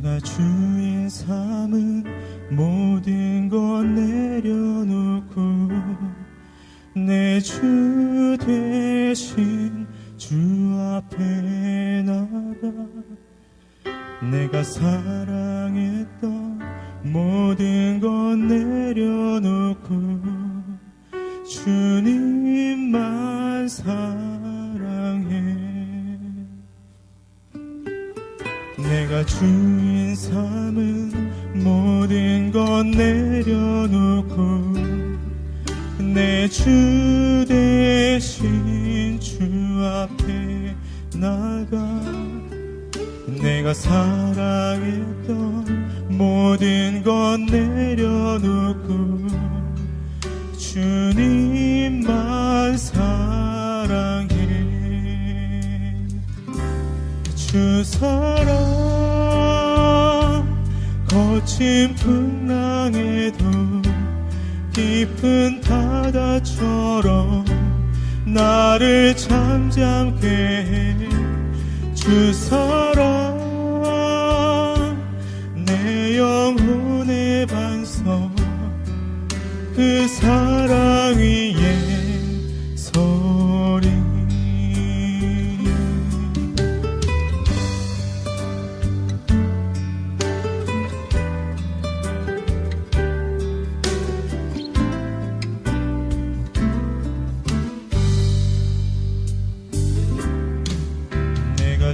내가 주인 삼은 모든 것 내려놓고 내 주 대신 주 앞에 나가 내가 사랑했던 모든 것 내려놓고 주님만 사랑해. 내가 주인 삼은 모든 것 내려놓고 내 주 대신 주 앞에 나가 내가 사랑했던 모든 것 내려놓고 주님만 사랑해. 주 사랑 거친 풍랑에도 깊은 바다처럼 나를 잠잠케 해. 주 사랑 내 영혼의 반석 그 사랑 위에 서리.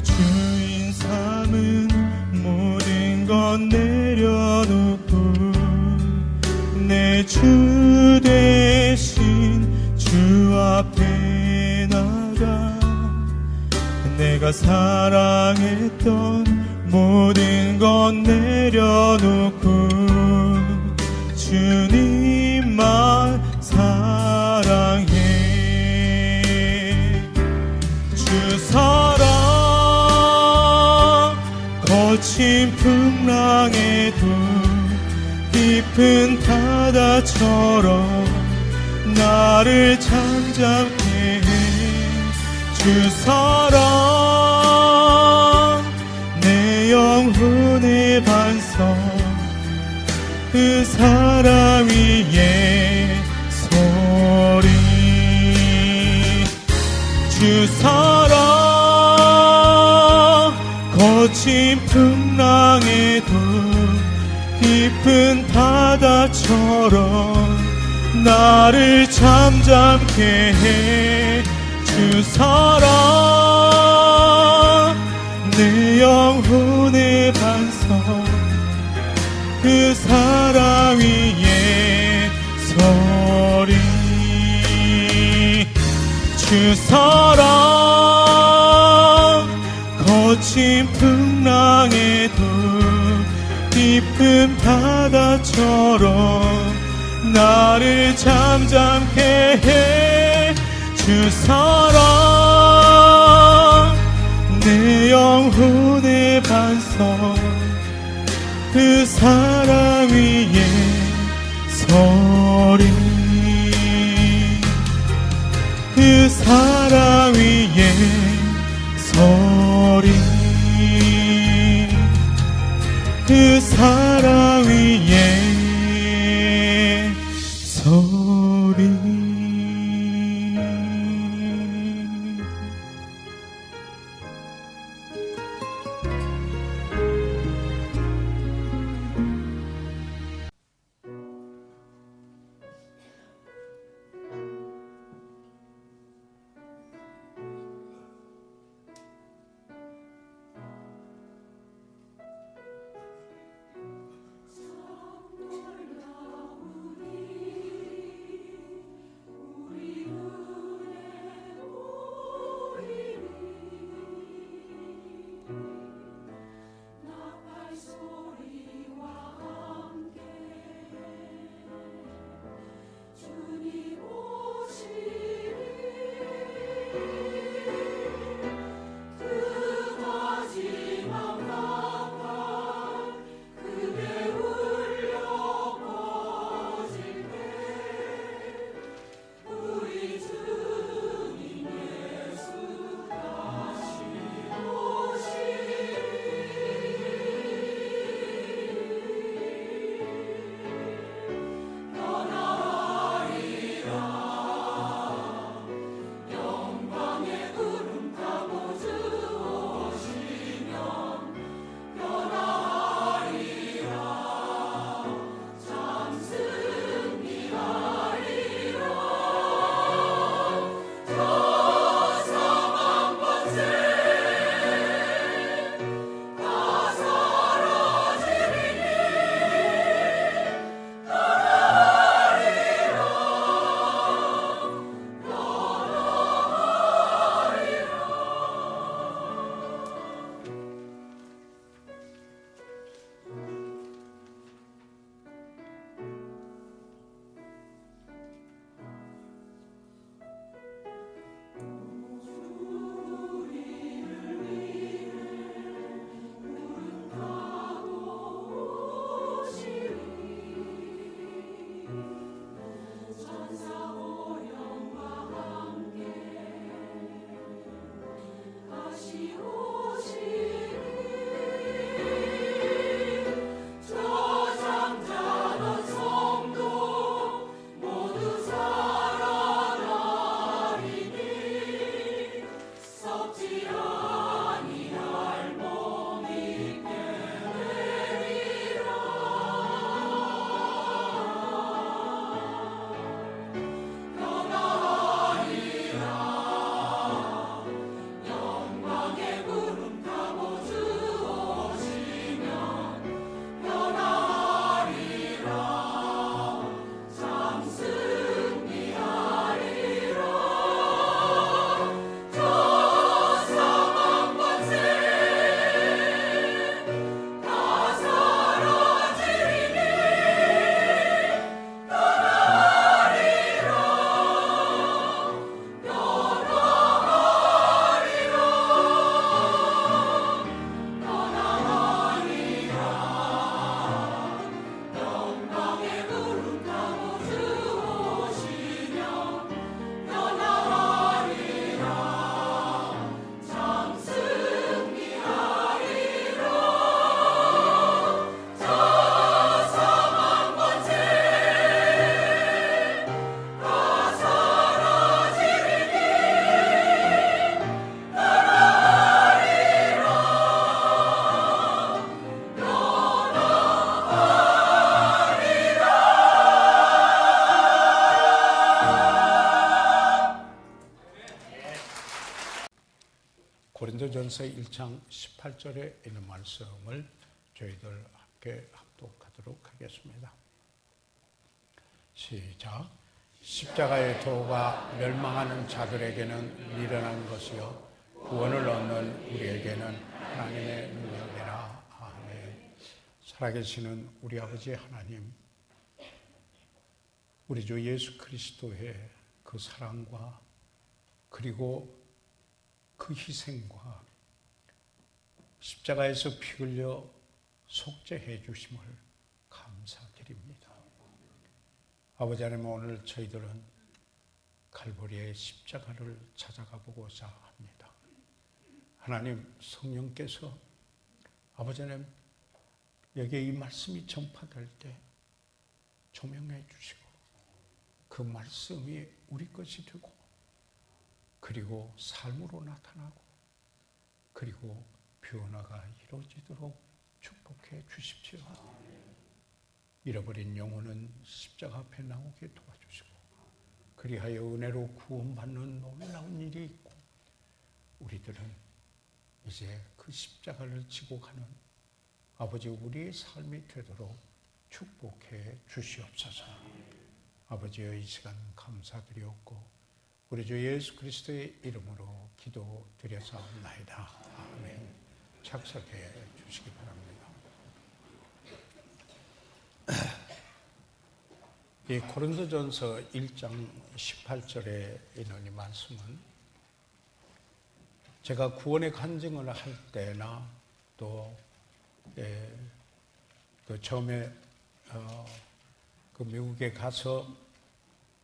주인 삼은 모든 것 내려놓고 내 주 대신 주 앞에 나가 내가 사랑했던 모든 것 내려놓고 주님만 사랑해. 주 사랑 거친 풍랑에도 깊은 바다처럼 나를 잠잠케 해. 주 사랑 내 영혼의 반석 그 사랑 위에 서리. 주 사랑 거친 풍랑에도 깊은 바다처럼 나를 잠잠케 해. 주 사랑 내 영혼의 반석 그 사랑 위에 서리. 주 사랑 거친 풍랑에도 깊은 바다처럼 나를 잠잠케 해. 주 사랑 내 영혼의 반석 그 사랑 위에 서리. 그 사랑 위에 서리. 그 사랑 위에 서리. 고린도전서 1장 18절에 있는 말씀을 저희들 함께 합독하도록 하겠습니다. 시작. 십자가의 도가 멸망하는 자들에게는 미련한 것이요 구원을 얻는 우리에게는 하나님의 능력이라. 아멘. 살아계시는 우리 아버지 하나님, 우리 주 예수 그리스도의 그 사랑과 그리고 그 희생과 십자가에서 피 흘려 속죄해 주심을 감사드립니다. 아버지 하나님, 오늘 저희들은 갈보리의 십자가를 찾아가 보고자 합니다. 하나님, 성령께서 아버지 하나님, 여기에 이 말씀이 전파될 때 조명해 주시고 그 말씀이 우리 것이 되고 그리고 삶으로 나타나고 그리고 변화가 이루어지도록 축복해 주십시오. 잃어버린 영혼은 십자가 앞에 나오게 도와주시고 그리하여 은혜로 구원받는 놀라운 일이 있고 우리들은 이제 그 십자가를 지고 가는 아버지 우리의 삶이 되도록 축복해 주시옵소서. 아버지의 이 시간 감사드리옵고 우리 주 예수 그리스도의 이름으로 기도드려서옵나이다. 아멘. 착석해 주시기 바랍니다. 이 고린도전서 1장 18절에 있는 이 말씀은 제가 구원의 간증을 할 때나 또 처음에 그 미국에 가서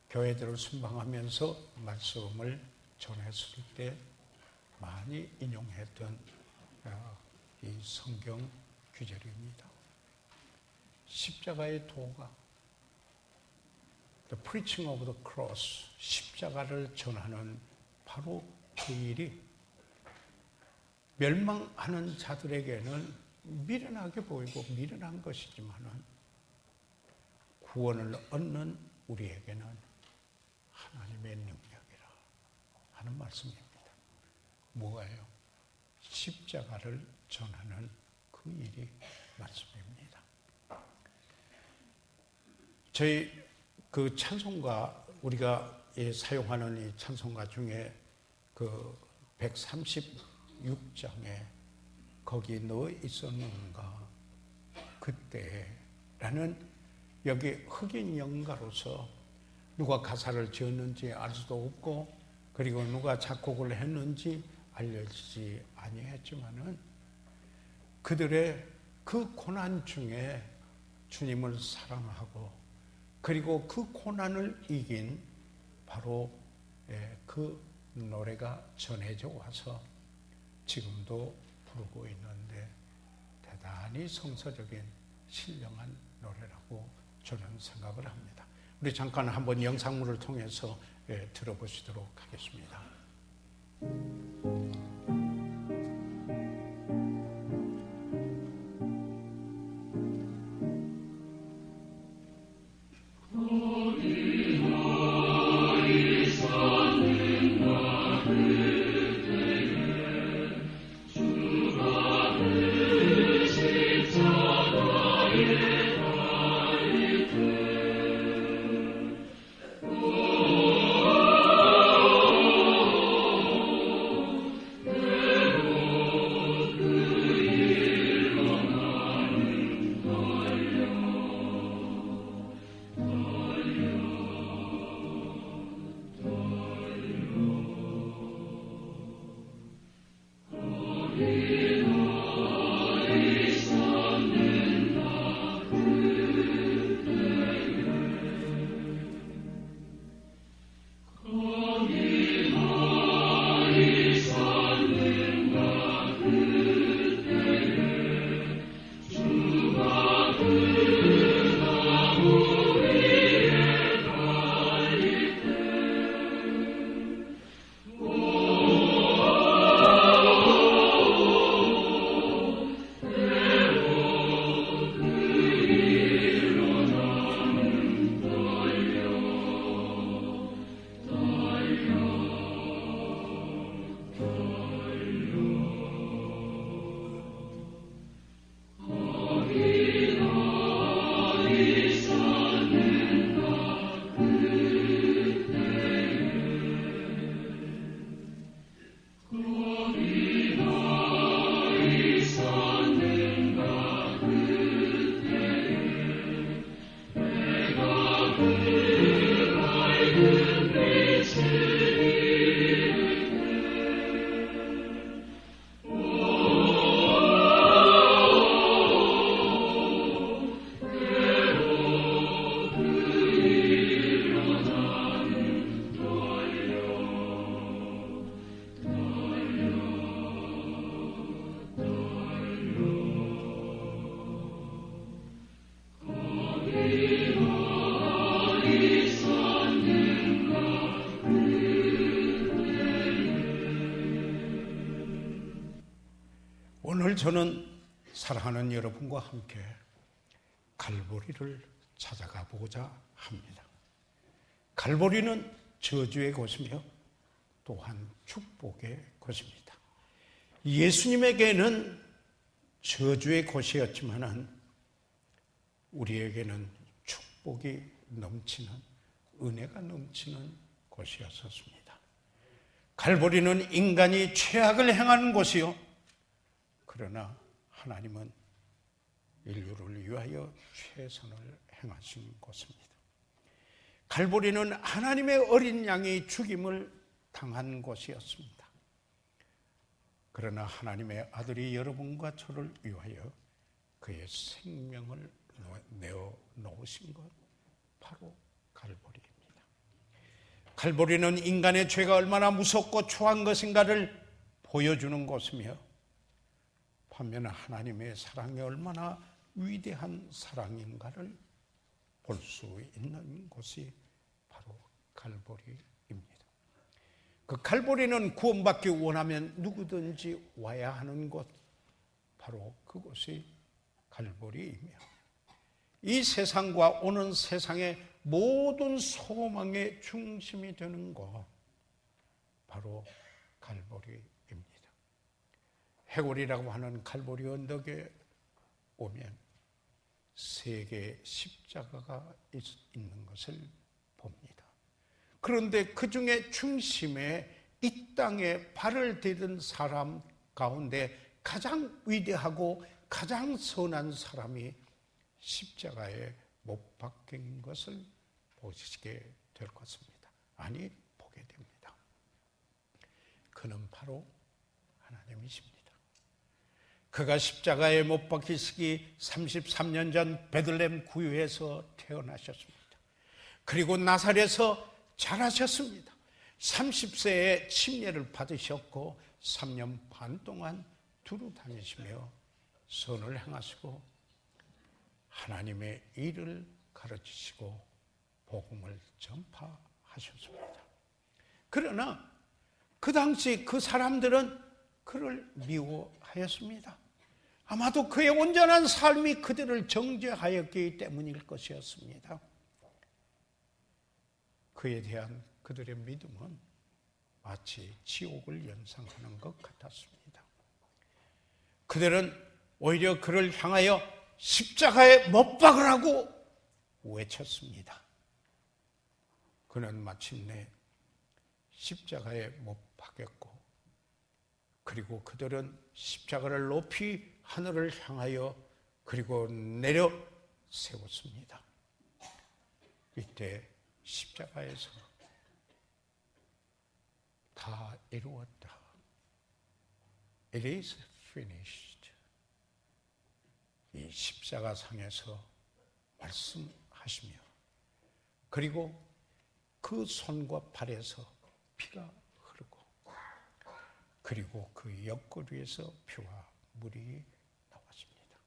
교회들을 순방하면서 말씀을 전했을 때 많이 인용했던 이 성경 구절입니다. 십자가의 도가, The preaching of the cross, 십자가를 전하는 바로 그 일이 멸망하는 자들에게는 미련하게 보이고 미련한 것이지만은 구원을 얻는 우리에게는 하나님의 능력이라 하는 말씀입니다. 뭐예요? 십자가를 전하는 그 일이 말씀입니다. 저희 그 찬송가, 우리가 사용하는 이 찬송가 중에 그 136장에 거기 너 있었는가 그때라는 여기 흑인 영가로서 누가 가사를 지었는지 알 수도 없고 그리고 누가 작곡을 했는지 알려지지 아니했지만은 그들의 그 고난 중에 주님을 사랑하고 그리고 그 고난을 이긴 바로 그 노래가 전해져 와서 지금도 부르고 있는데 대단히 성서적인 신령한 노래라고 저는 생각을 합니다. 우리 잠깐 한번 영상물을 통해서 들어보시도록 하겠습니다. 저는 사랑하는 여러분과 함께 갈보리를 찾아가 보고자 합니다. 갈보리는 저주의 곳이며 또한 축복의 곳입니다. 예수님에게는 저주의 곳이었지만 우리에게는 축복이 넘치는, 은혜가 넘치는 곳이었습니다. 갈보리는 인간이 죄악을 행하는 곳이요, 그러나 하나님은 인류를 위하여 최선을 행하신 곳입니다. 갈보리는 하나님의 어린 양이 죽임을 당한 곳이었습니다. 그러나 하나님의 아들이 여러분과 저를 위하여 그의 생명을 내어 놓으신 것, 바로 갈보리입니다. 갈보리는 인간의 죄가 얼마나 무섭고 초한 것인가를 보여주는 곳이며, 반면에 하나님의 사랑이 얼마나 위대한 사랑인가를 볼 수 있는 곳이 바로 갈보리입니다. 그 갈보리는 구원받기 원하면 누구든지 와야 하는 곳, 바로 그곳이 갈보리이며, 이 세상과 오는 세상의 모든 소망의 중심이 되는 곳, 바로 갈보리입니다. 해골이라고 하는 갈보리 언덕에 오면 세 개의 십자가가 있는 것을 봅니다. 그런데 그 중에 중심에 이 땅에 발을 디딘 사람 가운데 가장 위대하고 가장 선한 사람이 십자가에 못 박힌 것을 보시게 될 것입니다. 아니, 보게 됩니다. 그는 바로 하나님이십니다. 그가 십자가에 못 박히시기 33년 전 베들레헴 구유에서 태어나셨습니다. 그리고 나사렛에서 자라셨습니다. 30세에 침례를 받으셨고 3년 반 동안 두루 다니시며 선을 행하시고 하나님의 일을 가르치시고 복음을 전파하셨습니다. 그러나 그 당시 그 사람들은 그를 미워하였습니다. 아마도 그의 온전한 삶이 그들을 정죄하였기 때문일 것이었습니다. 그에 대한 그들의 믿음은 마치 지옥을 연상하는 것 같았습니다. 그들은 오히려 그를 향하여 십자가에 못 박으라고 외쳤습니다. 그는 마침내 십자가에 못 박였고, 그리고 그들은 십자가를 높이 하늘을 향하여 그리고 내려 세웠습니다. 이때 십자가에서 다 이루었다. It is finished. 이 십자가 상에서 말씀하시며, 그리고 그 손과 발에서 피가 흐르고, 그리고 그 옆구리에서 피와 물이 나왔습니다.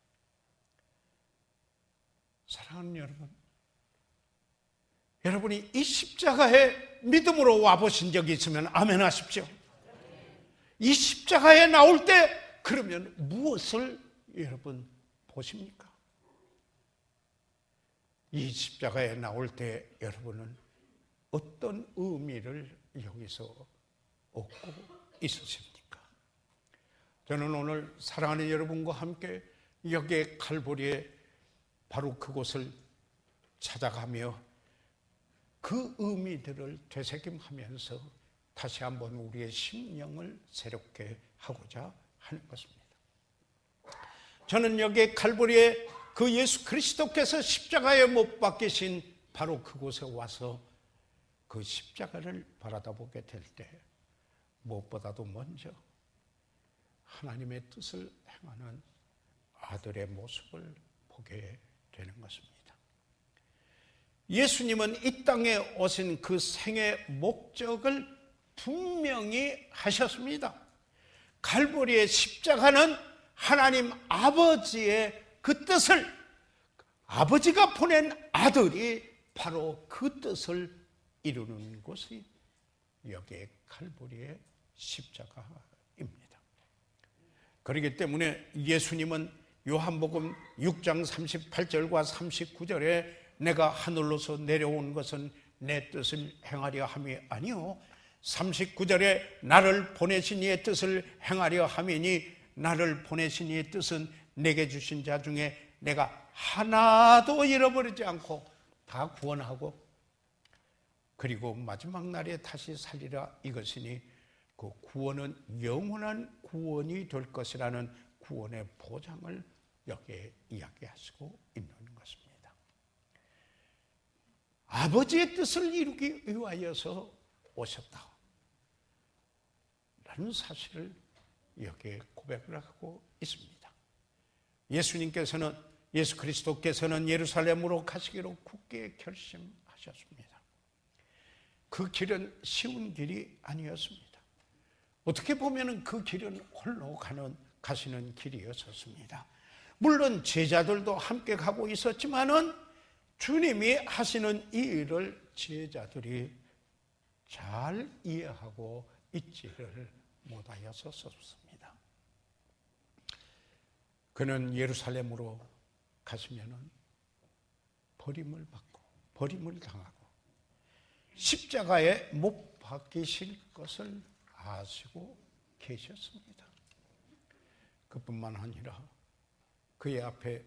사랑하는 여러분, 여러분이 이 십자가에 믿음으로 와보신 적이 있으면 아멘 하십시오. 이 십자가에 나올 때 그러면 무엇을 여러분 보십니까? 이 십자가에 나올 때 여러분은 어떤 의미를 여기서 얻고 있으십니까? 저는 오늘 사랑하는 여러분과 함께 여기에 갈보리에 바로 그곳을 찾아가며 그 의미들을 되새김하면서 다시 한번 우리의 심령을 새롭게 하고자 하는 것입니다. 저는 여기 갈보리에 그 예수 그리스도께서 십자가에 못 박히신 바로 그곳에 와서 그 십자가를 바라다보게 될 때 무엇보다도 먼저 하나님의 뜻을 행하는 아들의 모습을 보게 되는 것입니다. 예수님은 이 땅에 오신 그 생의 목적을 분명히 하셨습니다. 갈보리의 십자가는 하나님 아버지의 그 뜻을, 아버지가 보낸 아들이 바로 그 뜻을 이루는 곳이 여기에 갈보리의 십자가입니다. 그렇기 때문에 예수님은 요한복음 6장 38절과 39절에 내가 하늘로서 내려온 것은 내 뜻을 행하려 함이 아니요 39절에 나를 보내신 이의 뜻을 행하려 함이니 나를 보내신 이의 뜻은 내게 주신 자 중에 내가 하나도 잃어버리지 않고 다 구원하고 그리고 마지막 날에 다시 살리라 이것이니 그 구원은 영원한 구원이 될 것이라는 구원의 보장을 여기에 이야기하시고 있는 것입니다. 아버지의 뜻을 이루기 위하여서 오셨다 라는 사실을 여기에 고백을 하고 있습니다. 예수 그리스도께서는 예루살렘으로 가시기로 굳게 결심하셨습니다. 그 길은 쉬운 길이 아니었습니다. 어떻게 보면 그 길은 홀로 가시는 길이었습니다. 물론 제자들도 함께 가고 있었지만은 주님이 하시는 이 일을 제자들이 잘 이해하고 있지를 못하였었습니다. 그는 예루살렘으로 가시면은 버림을 받고 버림을 당하고 십자가에 못 박히실 것을 아시고 계셨습니다. 그뿐만 아니라 그의 앞에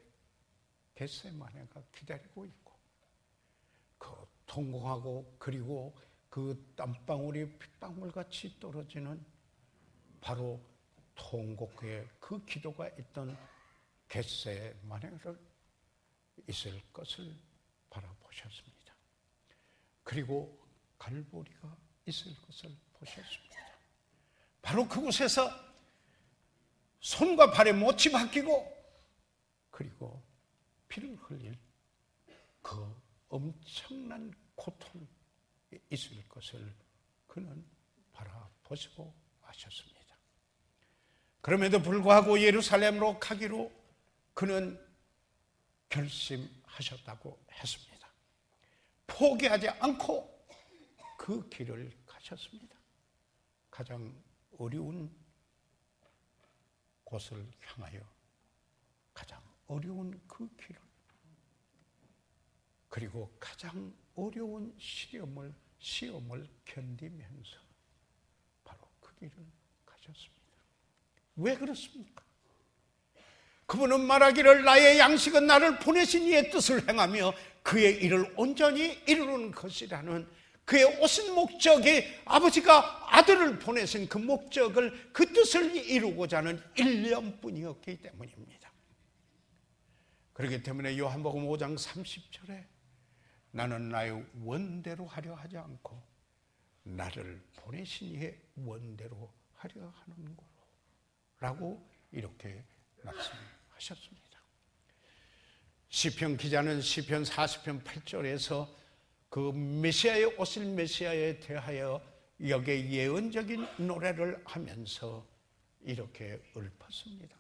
겟세마네가 기다리고 있고 그 통곡하고 그리고 그 땀방울이 핏방울같이 떨어지는 바로 통곡의 그 기도가 있던 겟세마네를 있을 것을 바라보셨습니다. 그리고 갈보리가 있을 것을 보셨습니다. 바로 그곳에서 손과 발에 못이 박히고 그리고 피를 흘릴 그 엄청난 고통이 있을 것을 그는 바라보시고 하셨습니다. 그럼에도 불구하고 예루살렘으로 가기로 그는 결심하셨다고 했습니다. 포기하지 않고 그 길을 가셨습니다. 가장 어려운 곳을 향하여 가장 어려운 그 길을 그리고 가장 어려운 시험을 견디면서 바로 그 길을 가셨습니다. 왜 그렇습니까? 그분은 말하기를 나의 양식은 나를 보내신 이의 뜻을 행하며 그의 일을 온전히 이루는 것이라는 그의 오신 목적이 아버지가 아들을 보내신 그 목적을 그 뜻을 이루고자 하는 일념뿐이었기 때문입니다. 그렇기 때문에 요한복음 5장 30절에 나는 나의 원대로 하려 하지 않고 나를 보내신 이의 원대로 하려 하는 거로 라고 이렇게 말씀하셨습니다. 시편 기자는 시편 40편 8절에서 그 메시아에 오실 메시아에 대하여 여기에 예언적인 노래를 하면서 이렇게 읊었습니다.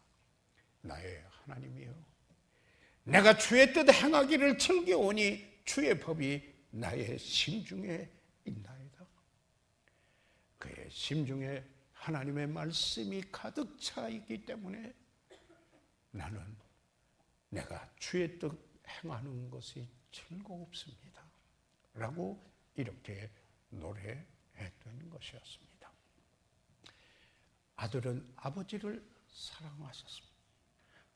나의 하나님이여 내가 주의 뜻 행하기를 즐겨오니 주의 법이 나의 심중에 있나이다. 그의 심중에 하나님의 말씀이 가득 차 있기 때문에 나는 내가 주의 뜻 행하는 것이 즐겁습니다 라고 이렇게 노래했던 것이었습니다. 아들은 아버지를 사랑하셨습니다.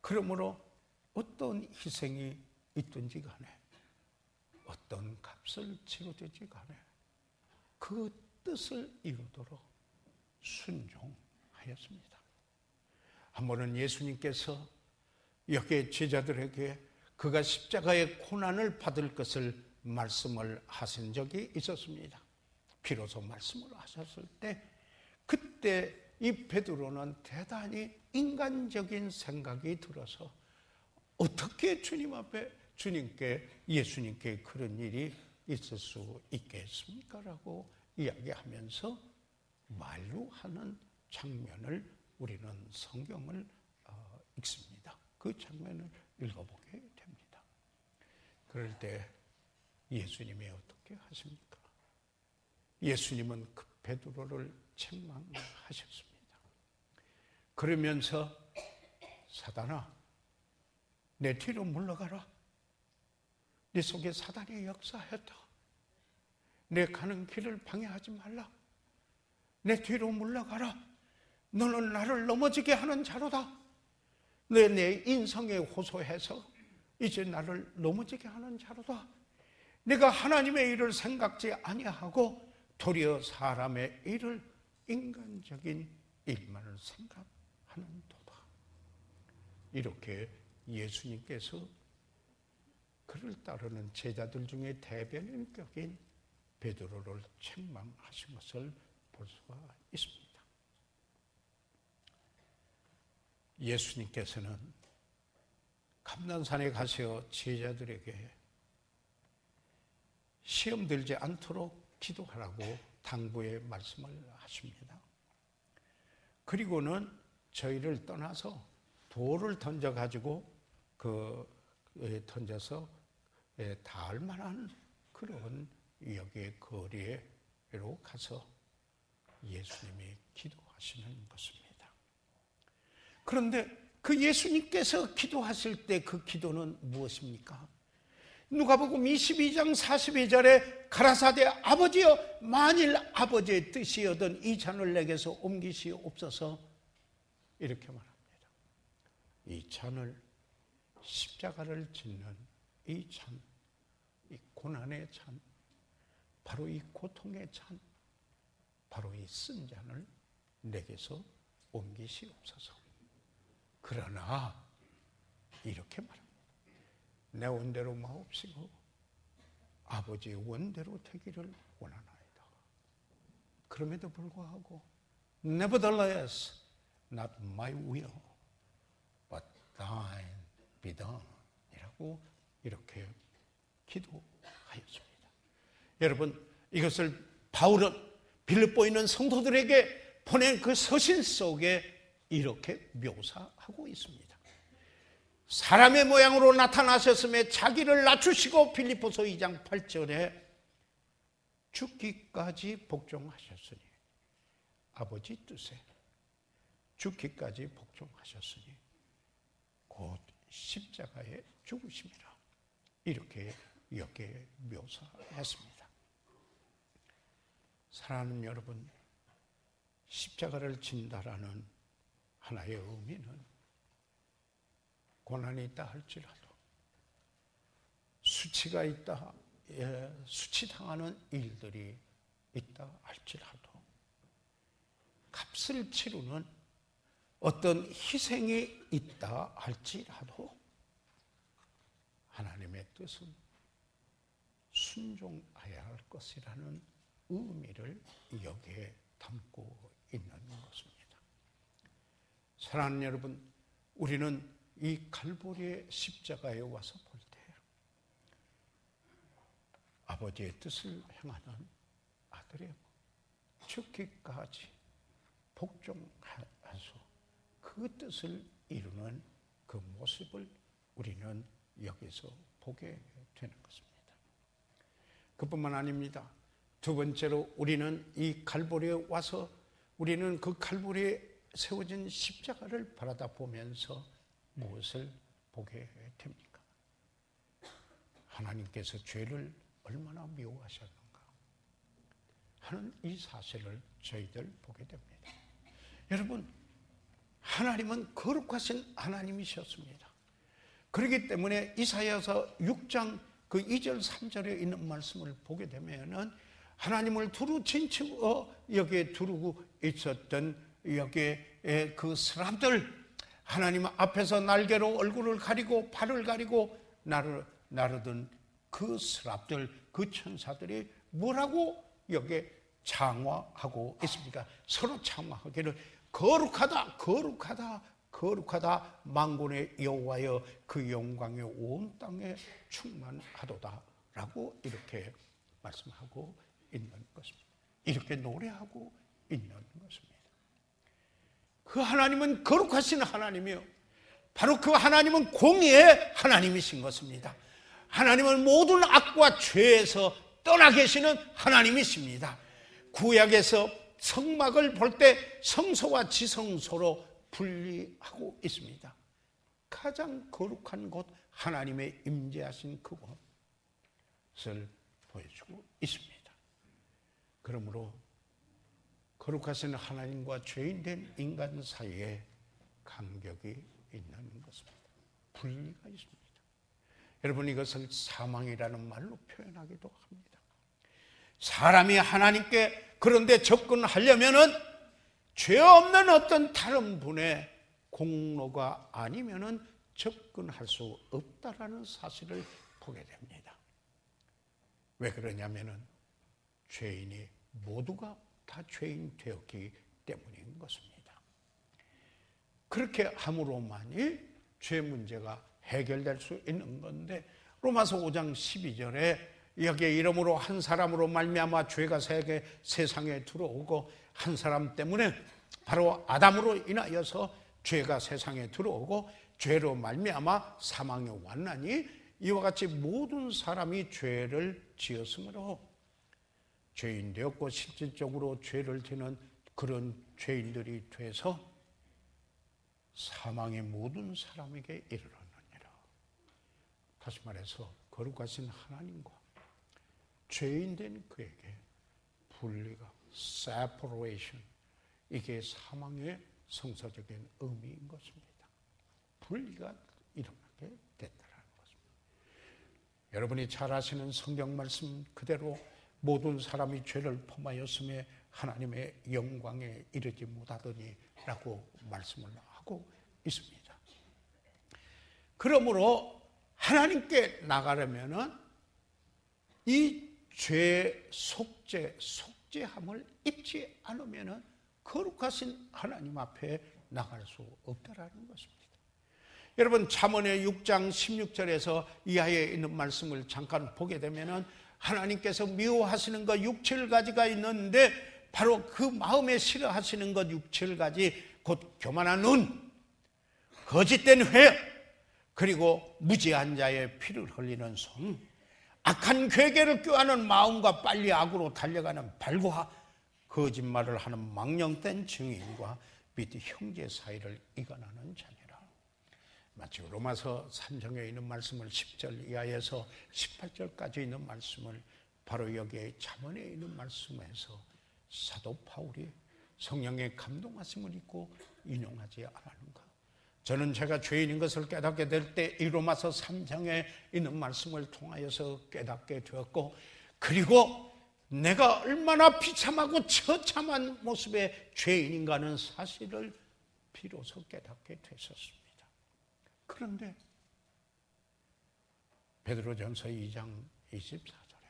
그러므로 어떤 희생이 있든지 간에 어떤 값을 치르든지 간에 그 뜻을 이루도록 순종하였습니다. 한 번은 예수님께서 여기에 제자들에게 그가 십자가의 고난을 받을 것을 말씀을 하신 적이 있었습니다. 비로소 말씀을 하셨을 때 그때 이 베드로는 대단히 인간적인 생각이 들어서 어떻게 주님 앞에 예수님께 그런 일이 있을 수 있겠습니까? 라고 이야기하면서 만류하는 장면을 우리는 성경을 읽습니다. 그 장면을 읽어보게 됩니다. 그럴 때 예수님이 어떻게 하십니까? 예수님은 그 베드로를 책망하셨습니다. 그러면서 사단아, 내 뒤로 물러가라. 네 속에 사단이 역사했다. 내 가는 길을 방해하지 말라. 내 뒤로 물러가라. 너는 나를 넘어지게 하는 자로다. 내 인성에 호소해서 이제 나를 넘어지게 하는 자로다. 내가 하나님의 일을 생각지 아니하고 도리어 사람의 일을, 인간적인 일만을 생각하는 도다. 이렇게 예수님께서 그를 따르는 제자들 중에 대변인격인 베드로를 책망하신 것을 볼 수가 있습니다. 예수님께서는 감난산에 가서 제자들에게 시험 들지 않도록 기도하라고 당부의 말씀을 하십니다. 그리고는 저희를 떠나서 돌을 던져가지고 던져서 닿을 만한 그런 여기에 거리로 가서 예수님이 기도하시는 것입니다. 그런데 그 예수님께서 기도하실 때 그 기도는 무엇입니까? 누가복음 22장 42절에 가라사대 아버지여, 만일 아버지의 뜻이여든 이 잔을 내게서 옮기시옵소서, 이렇게 말합니다. 이 잔을, 십자가를 짓는 이 잔, 이 고난의 잔, 바로 이 고통의 잔, 바로 이 쓴 잔을 내게서 옮기시옵소서. 그러나 이렇게 말합니다. 내 원대로 마옵시고 아버지의 원대로 되기를 원하나이다. 그럼에도 불구하고 Nevertheless, not my will, but thine be done 이라고 이렇게 기도하였습니다. 여러분, 이것을 바울은 빌립보에 있는 성도들에게 보낸 그 서신 속에 이렇게 묘사하고 있습니다. 사람의 모양으로 나타나셨음에 자기를 낮추시고 빌립보서 2장 8절에 죽기까지 복종하셨으니, 아버지 뜻에 죽기까지 복종하셨으니 곧 십자가에 죽으심이라, 이렇게 여기에 묘사했습니다. 사랑하는 여러분, 십자가를 진다라는 하나의 의미는 고난이 있다 할지라도, 수치가 있다, 수치당하는 일들이 있다 할지라도, 값을 치르는 어떤 희생이 있다 할지라도 하나님의 뜻은 순종해야 할 것이라는 의미를 여기에 담고 있는 것입니다. 사랑하는 여러분, 우리는 이 갈보리의 십자가에 와서 볼 때 아버지의 뜻을 행하는 아들의 죽기까지 복종하소 그 뜻을 이루는 그 모습을 우리는 여기서 보게 되는 것입니다. 그뿐만 아닙니다. 두 번째로 우리는 이 갈보리에 와서 우리는 그 갈보리에 세워진 십자가를 바라다 보면서 무엇을 보게 됩니까? 하나님께서 죄를 얼마나 미워하셨는가 하는 이 사실을 저희들 보게 됩니다. 여러분, 하나님은 거룩하신 하나님이셨습니다. 그렇기 때문에 이사야서 6장 그 2절 3절에 있는 말씀을 보게 되면은 하나님을 두루 진치고 여기에 두르고 있었던 여기에 그 사람들, 하나님 앞에서 날개로 얼굴을 가리고 발을 가리고 나르던 그 스랍들, 그 천사들이 뭐라고 여기에 장화하고 있습니까? 서로 장화하기를 거룩하다, 거룩하다, 거룩하다, 만군의 여호와여 그 영광이 온 땅에 충만하도다 라고 이렇게 말씀하고 있는 것입니다. 이렇게 노래하고 있는 것입니다. 그 하나님은 거룩하신 하나님이요, 바로 그 하나님은 공의의 하나님이신 것입니다. 하나님은 모든 악과 죄에서 떠나 계시는 하나님이십니다. 구약에서 성막을 볼 때 성소와 지성소로 분리하고 있습니다. 가장 거룩한 곳, 하나님의 임재하신 그곳을 보여주고 있습니다. 그러므로 거룩하신 하나님과 죄인된 인간 사이에 간격이 있는 것입니다. 분리가 있습니다. 여러분, 이것을 사망이라는 말로 표현하기도 합니다. 사람이 하나님께 그런데 접근하려면은 죄 없는 어떤 다른 분의 공로가 아니면은 접근할 수 없다라는 사실을 보게 됩니다. 왜 그러냐면은 죄인이 모두가 다 죄인 되었기 때문인 것입니다. 그렇게 함으로만이 죄 문제가 해결될 수 있는 건데, 로마서 5장 12절에 여기에 이름으로 한 사람으로 말미암아 죄가 세상에 들어오고 한 사람 때문에 바로 아담으로 인하여서 죄가 세상에 들어오고 죄로 말미암아 사망이 왔나니 이와 같이 모든 사람이 죄를 지었으므로 죄인 되었고 실질적으로 죄를 지는 그런 죄인들이 돼서 사망이 모든 사람에게 이르렀느니라. 다시 말해서 거룩하신 하나님과 죄인된 그에게 분리가, separation, 이게 사망의 성서적인 의미인 것입니다. 분리가 일어나게 됐다는 것입니다. 여러분이 잘 아시는 성경 말씀 그대로 모든 사람이 죄를 범하였음에 하나님의 영광에 이르지 못하더니 라고 말씀을 하고 있습니다. 그러므로 하나님께 나가려면은 이 죄 속죄함을 입지 않으면은 거룩하신 하나님 앞에 나갈 수 없다라는 것입니다. 여러분, 잠언의 6장 16절에서 이하에 있는 말씀을 잠깐 보게 되면은 하나님께서 미워하시는 것 6, 7가지가 있는데 바로 그 마음에 싫어하시는 것 6, 7가지, 곧 교만한 눈, 거짓된 회, 그리고 무지한 자의 피를 흘리는 손, 악한 괴계를 꾀하는 마음과 빨리 악으로 달려가는 발과 거짓말을 하는 망령된 증인과 및 형제 사이를 이간하는 자니라. 마치 로마서 3장에 있는 말씀을 10절 이하에서 18절까지 있는 말씀을 바로 여기에 잠언에 있는 말씀에서 사도 바울이 성령의 감동하심을 입고 인용하지 않았는가. 저는 제가 죄인인 것을 깨닫게 될 때 이 로마서 3장에 있는 말씀을 통하여서 깨닫게 되었고, 그리고 내가 얼마나 비참하고 처참한 모습의 죄인인가는 사실을 비로소 깨닫게 되었습니다. 그런데 베드로전서 2장 24절에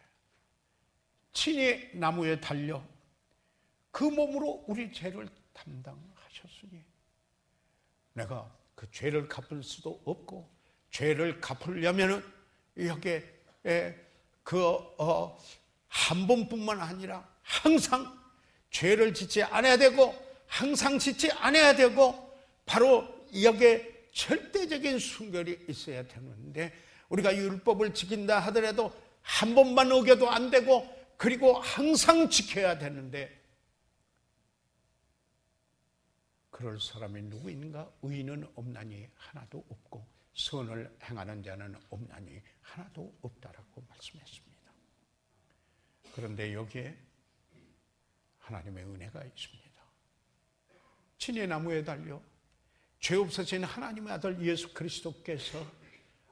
친히 나무에 달려 그 몸으로 우리 죄를 담당하셨으니 내가 그 죄를 갚을 수도 없고, 죄를 갚으려면은 여기에 한 번뿐만 아니라 항상 죄를 짓지 않아야 되고, 항상 짓지 않아야 되고, 바로 여기에 절대적인 순결이 있어야 되는데, 우리가 율법을 지킨다 하더라도 한 번만 어겨도 안 되고, 그리고 항상 지켜야 되는데, 그럴 사람이 누구 있는가? 의인은 없나니 하나도 없고 선을 행하는 자는 없나니 하나도 없다라고 말씀했습니다. 그런데 여기에 하나님의 은혜가 있습니다. 친히 나무에 달려 죄 없으신 하나님의 아들 예수 그리스도께서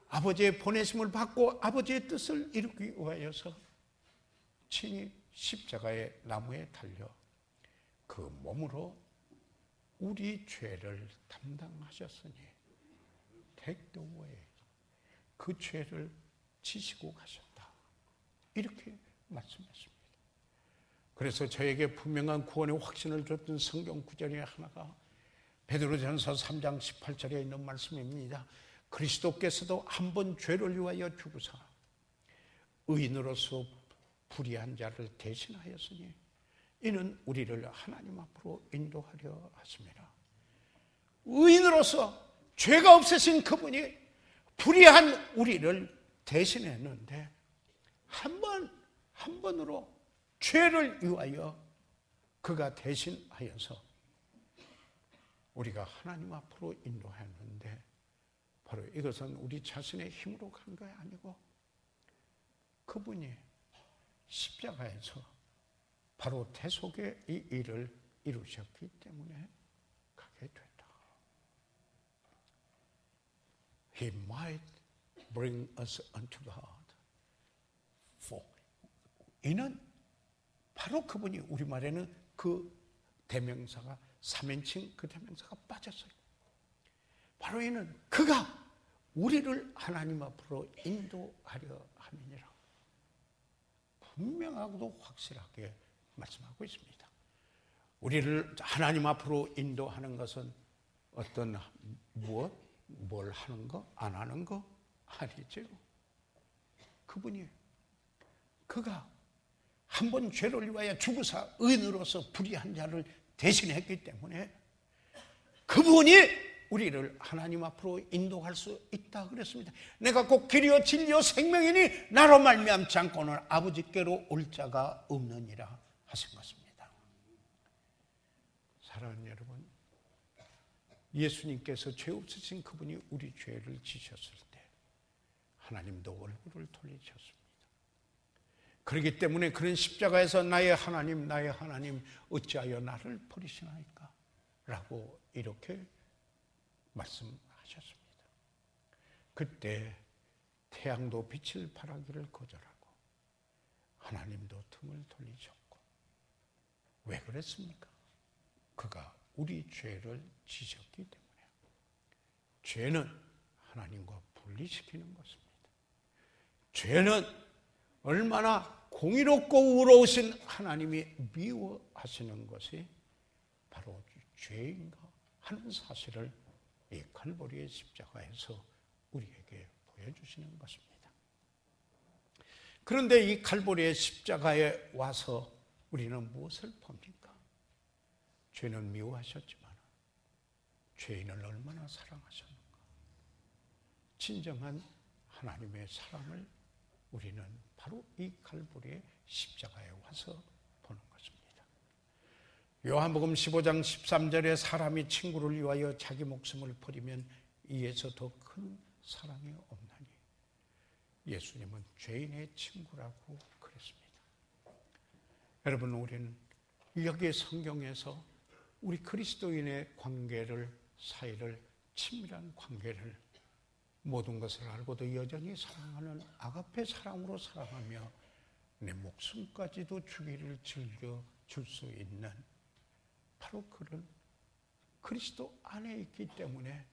아버지의 보내심을 받고 아버지의 뜻을 이루기 위하여서 친히 십자가의 나무에 달려 그 몸으로 우리 죄를 담당하셨으니 take the way, 그 죄를 지시고 가셨다, 이렇게 말씀했습니다. 그래서 저에게 분명한 구원의 확신을 줬던 성경 구절의 하나가 베드로전서 3장 18절에 있는 말씀입니다. 그리스도께서도 한 번 죄를 위하여 죽으사 의인으로서 불의한 자를 대신하였으니 이는 우리를 하나님 앞으로 인도하려 하심이라. 의인으로서 죄가 없으신 그분이 불의한 우리를 대신했는데 한 번으로 죄를 위하여 그가 대신하여서 우리가 하나님 앞으로 인도했는데, 바로 이것은 우리 자신의 힘으로 간 게 아니고 그분이 십자가에서 바로 대속의 이 일을 이루셨기 때문에 가게 됐다. He might bring us unto God. For 이는 바로 그분이 우리말에는 그 대명사가 3인칭 그 대명사가 빠졌어요. 바로 이는 그가 우리를 하나님 앞으로 인도하려 함이니라. 분명하고도 확실하게 말씀하고 있습니다. 우리를 하나님 앞으로 인도하는 것은 어떤 뭘 하는 거, 안 하는 거 아니죠. 그가 한 번 죄를 위하여 죽으사 의인으로서 불의한 자를 대신했기 때문에 그분이 우리를 하나님 앞으로 인도할 수 있다 그랬습니다. 내가 곧 길이요 진리요 생명이니 나로 말미암지 않고는 아버지께로 올 자가 없느니라 하신 것입니다. 사랑하는 여러분, 예수님께서 죄 없으신 그분이 우리 죄를 지셨을 때 하나님도 얼굴을 돌리셨습니다. 그렇기 때문에 그런 십자가에서 나의 하나님 어찌하여 나를 버리시나이까? 라고 이렇게 말씀하셨습니다. 그때 태양도 빛을 발하기를 거절하고 하나님도 등을 돌리셨고 왜 그랬습니까? 그가 우리 죄를 지셨기 때문에. 죄는 하나님과 분리시키는 것입니다. 죄는 얼마나 공의롭고 의로우신 하나님이 미워하시는 것이 바로 죄인가 하는 사실을 이 칼보리의 십자가에서 우리에게 보여주시는 것입니다. 그런데 이 칼보리의 십자가에 와서 우리는 무엇을 봅니까? 죄는 미워하셨지만 죄인을 얼마나 사랑하셨는가. 진정한 하나님의 사랑을 우리는 바로 이 칼보리의 십자가에 와서 보는 것입니다. 요한복음 15장 13절에 사람이 친구를 위하여 자기 목숨을 버리면 이에서 더 큰 사랑이 없나니. 예수님은 죄인의 친구라고 그랬습니다. 여러분, 우리는 여기 성경에서 우리 그리스도인의 사이를 친밀한 관계를 모든 것을 알고도 여전히 사랑하는 아가페 사랑으로 사랑하며 내 목숨까지도 주기를 즐겨 줄 수 있는 바로 그런 그리스도 안에 있기 때문에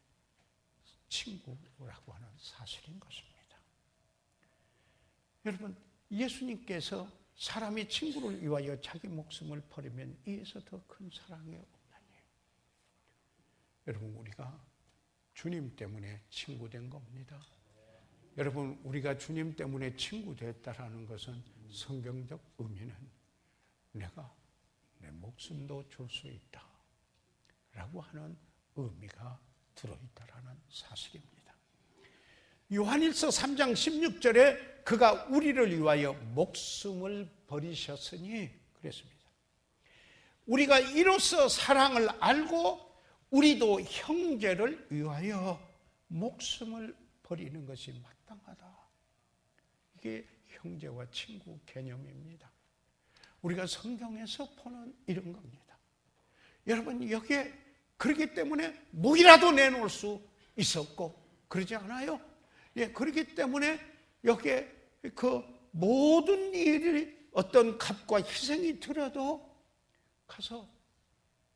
친구라고 하는 사실인 것입니다. 여러분, 예수님께서 사람이 친구를 위하여 자기 목숨을 버리면 이에서 더 큰 사랑이 없나니. 여러분, 우리가 주님 때문에 친구 된 겁니다. 여러분, 우리가 주님 때문에 친구 됐다라는 것은 성경적 의미는 내가 내 목숨도 줄 수 있다 라고 하는 의미가 들어있다라는 사실입니다. 요한일서 3장 16절에 그가 우리를 위하여 목숨을 버리셨으니 그랬습니다. 우리가 이로써 사랑을 알고 우리도 형제를 위하여 목숨을 버리는 것이 마땅하다. 이게 형제와 친구 개념입니다. 우리가 성경에서 보는 이런 겁니다. 여러분, 여기에 그렇기 때문에 뭐라도 내놓을 수 있었고 그러지 않아요? 예, 그렇기 때문에 여기에 그 모든 일이 어떤 값과 희생이 들어도 가서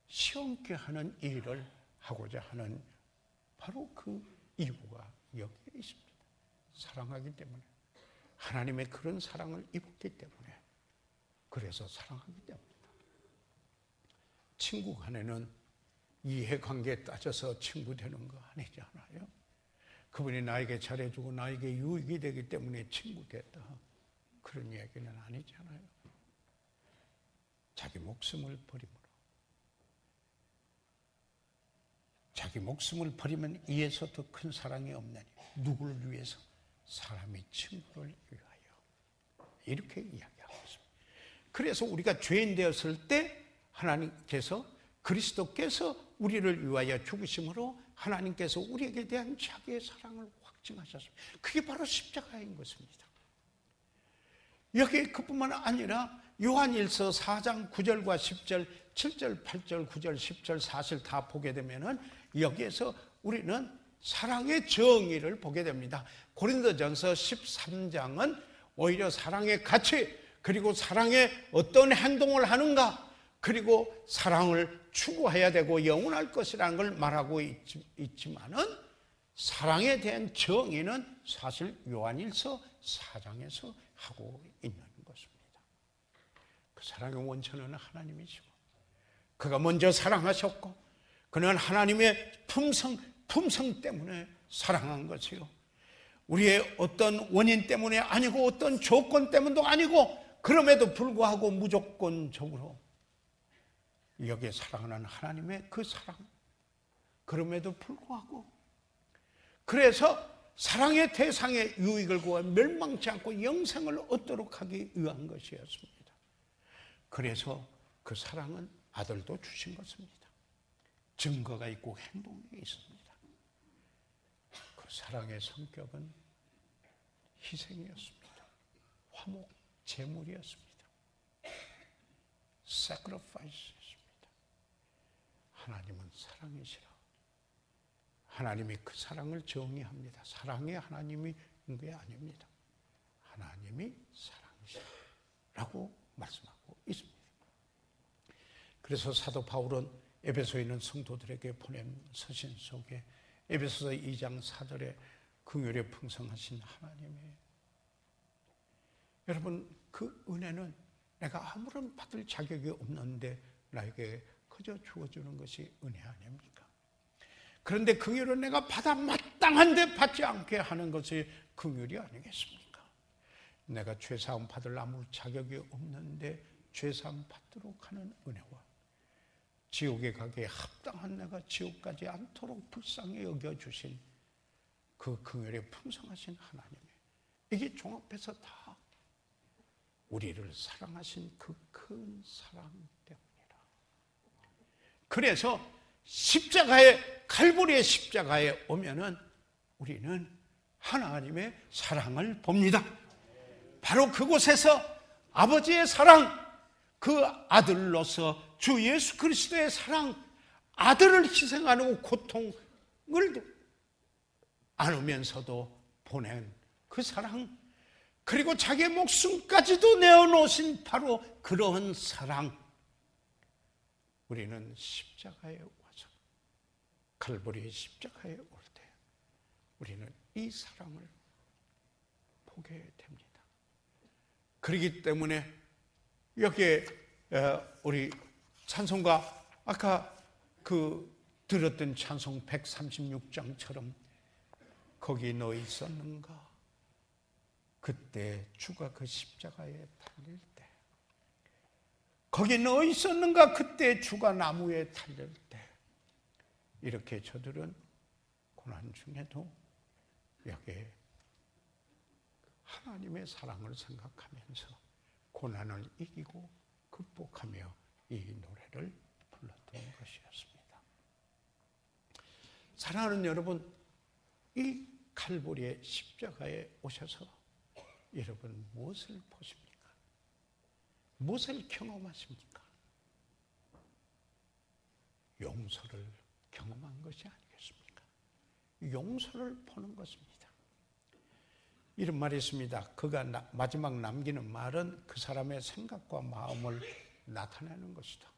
시원케 하는 일을 하고자 하는 바로 그 이유가 여기에 있습니다. 사랑하기 때문에, 하나님의 그런 사랑을 입었기 때문에, 그래서 사랑하기 때문입니다. 친구 간에는 이해관계에 따져서 친구 되는 거 아니지 않아요? 그분이 나에게 잘해주고 나에게 유익이 되기 때문에 친구 됐다, 그런 얘기는 아니잖아요. 자기 목숨을 버림으로, 자기 목숨을 버리면 이에서 더 큰 사랑이 없나니. 누구를 위해서? 사람이 친구를 위하여. 이렇게 이야기하고 있습니다. 그래서 우리가 죄인 되었을 때 하나님께서, 그리스도께서 우리를 위하여 죽으심으로 하나님께서 우리에게 대한 자기의 사랑을 확증하셨습니다. 그게 바로 십자가인 것입니다. 여기 그뿐만 아니라 요한일서 4장 9절과 10절, 7절, 8절, 9절, 10절, 사실 다 보게 되면은 여기에서 우리는 사랑의 정의를 보게 됩니다. 고린도전서 13장은 오히려 사랑의 가치, 그리고 사랑의 어떤 행동을 하는가, 그리고 사랑을 추구해야 되고 영원할 것이라는 걸 말하고 있지만은 사랑에 대한 정의는 사실 요한일서 4장에서 하고 있는 것입니다. 그 사랑의 원천은 하나님이시고, 그가 먼저 사랑하셨고, 그는 하나님의 품성 때문에 사랑한 것이요, 우리의 어떤 원인 때문에 아니고 어떤 조건 때문도 아니고, 그럼에도 불구하고 무조건적으로 여기에 사랑하는 하나님의 그 사랑, 그럼에도 불구하고, 그래서 사랑의 대상의 유익을 구하 멸망치 않고 영생을 얻도록 하기 위한 것이었습니다. 그래서 그 사랑은 아들도 주신 것입니다. 증거가 있고 행동이 있습니다. 그 사랑의 성격은 희생이었습니다. 화목, 제물이었습니다. sacrifice였습니다. 하나님은 사랑이시라. 하나님이 그 사랑을 정의합니다. 사랑의 하나님이 게 아닙니다. 하나님이 사랑이시라고 말씀하고 있습니다. 그래서 사도 바울은 에베소에 있는 성도들에게 보낸 서신 속에 에베소서 2장 4절에 긍휼에 풍성하신 하나님의, 여러분, 그 은혜는 내가 아무런 받을 자격이 없는데 나에게 그저 주어주는 것이 은혜 아닙니까? 그런데 긍휼은 내가 받아 마땅한데 받지 않게 하는 것이 긍휼이 아니겠습니까? 내가 죄사함 받을 아무 자격이 없는데 죄사함 받도록 하는 은혜와 지옥에 가기에 합당한 내가 지옥 가지 않도록 불쌍히 여겨주신 그 긍휼에 풍성하신 하나님의, 이게 종합해서 다 우리를 사랑하신 그 큰 사랑 때문이라. 그래서 십자가에, 갈보리의 십자가에 오면은 우리는 하나님의 사랑을 봅니다. 바로 그곳에서 아버지의 사랑, 그 아들로서 주 예수 그리스도의 사랑, 아들을 희생하는 고통을 안으면서도 보낸 그 사랑, 그리고 자기의 목숨까지도 내어놓으신 바로 그러한 사랑, 우리는 십자가에 와서, 갈보리의 십자가에 올 때 우리는 이 사랑을 보게 됩니다. 그렇기 때문에 여기에 우리 찬송가, 아까 들었던 찬송 136장처럼 거기 너 있었는가? 그때 주가 그 십자가에 달릴 때, 거기 너 있었는가? 그때 주가 나무에 달릴 때, 이렇게 저들은 고난 중에도 여기에 하나님의 사랑을 생각하면서 고난을 이기고 극복하며 이 노래를 불렀던 것이었습니다. 사랑하는 여러분, 이 갈보리의 십자가에 오셔서 여러분 무엇을 보십니까? 무엇을 경험하십니까? 용서를 경험한 것이 아니겠습니까? 용서를 보는 것입니다. 이런 말이 있습니다. 그가 마지막 남기는 말은 그 사람의 생각과 마음을 나타내는 것이다.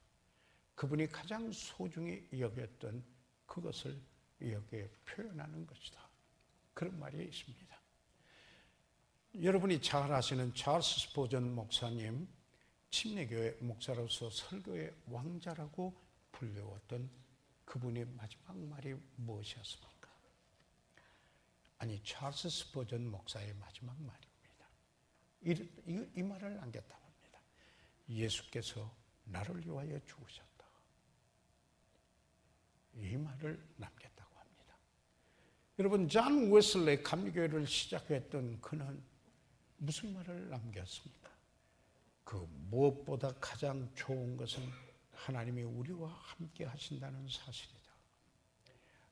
그분이 가장 소중히 여겼던 그것을 여기에 표현하는 것이다. 그런 말이 있습니다. 여러분이 잘 아시는 찰스 스포전 목사님, 침례교회 목사로서 설교의 왕자라고 불려왔던 그분의 마지막 말이 무엇이었습니까? 아니, 찰스 스포전 목사의 마지막 말입니다. 이 말을 남겼다고 합니다. 예수께서 나를 위하여 죽으셨다. 이 말을 남겼다고 합니다. 여러분, 존 웨슬리 감리교회를 시작했던 그는 무슨 말을 남겼습니까? 그 무엇보다 가장 좋은 것은 하나님이 우리와 함께 하신다는 사실이다.